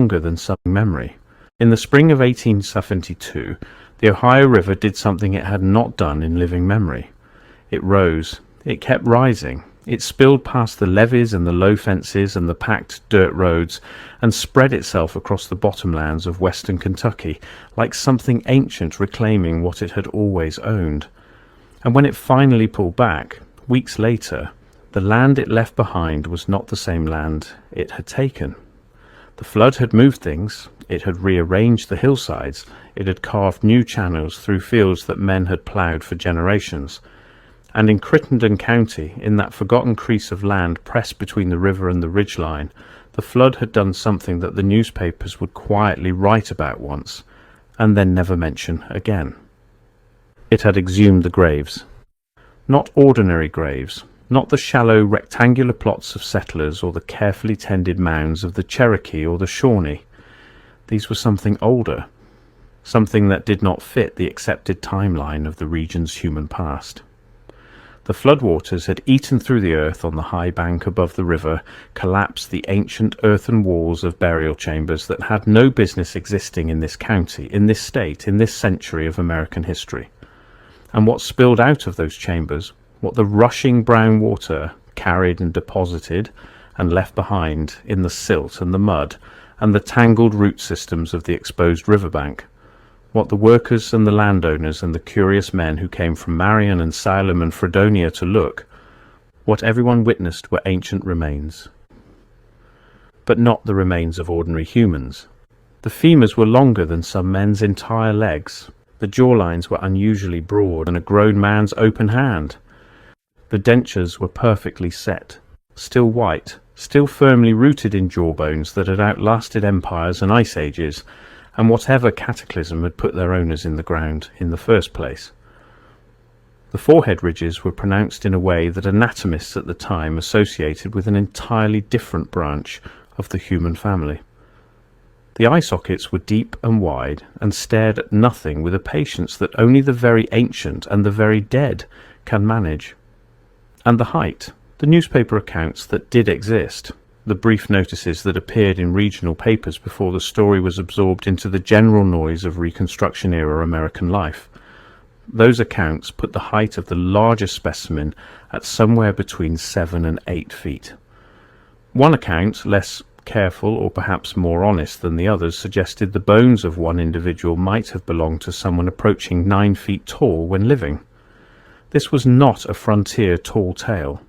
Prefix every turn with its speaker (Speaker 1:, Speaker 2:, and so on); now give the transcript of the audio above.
Speaker 1: longer than some memory. In the spring of 1872, the Ohio River did something it had not done in living memory. It rose. It kept rising. It spilled past the levees and the low fences and the packed dirt roads and spread itself across the bottomlands of western Kentucky like something ancient reclaiming what it had always owned. And when it finally pulled back, weeks later, the land it left behind was not the same land it had taken. The flood had moved things. It had rearranged the hillsides. It had carved new channels through fields that men had ploughed for generations. And in Crittenden County, in that forgotten crease of land pressed between the river and the ridgeline, the flood had done something that the newspapers would quietly write about once, and then never mention again. It had exhumed the graves. Not ordinary graves, not the shallow rectangular plots of settlers or the carefully tended mounds of the Cherokee or the Shawnee. These were something older, something that did not fit the accepted timeline of the region's human past. The floodwaters had eaten through the earth on the high bank above the river, collapsed the ancient earthen walls of burial chambers that had no business existing in this county, in this state, in this century of American history. And what spilled out of those chambers, what the rushing brown water carried and deposited and left behind in the silt and the mud and the tangled root systems of the exposed riverbank, what the workers and the landowners and the curious men who came from Marion and Salem and Fredonia to look, what everyone witnessed were ancient remains. But not the remains of ordinary humans. The femurs were longer than some men's entire legs. The jawlines were unusually broad than a grown man's open hand. The dentures were perfectly set, still white, still firmly rooted in jawbones that had outlasted empires and ice ages, and whatever cataclysm had put their owners in the ground in the first place. The forehead ridges were pronounced in a way that anatomists at the time associated with an entirely different branch of the human family. The eye sockets were deep and wide and stared at nothing with a patience that only the very ancient and the very dead can manage. And the height, the newspaper accounts that did exist, the brief notices that appeared in regional papers before the story was absorbed into the general noise of Reconstruction-era American life. Those accounts put the height of the largest specimen at somewhere between 7 and 8 feet. One account, less careful or perhaps more honest than the others, suggested the bones of one individual might have belonged to someone approaching 9 feet tall when living. This was not a frontier tall tale.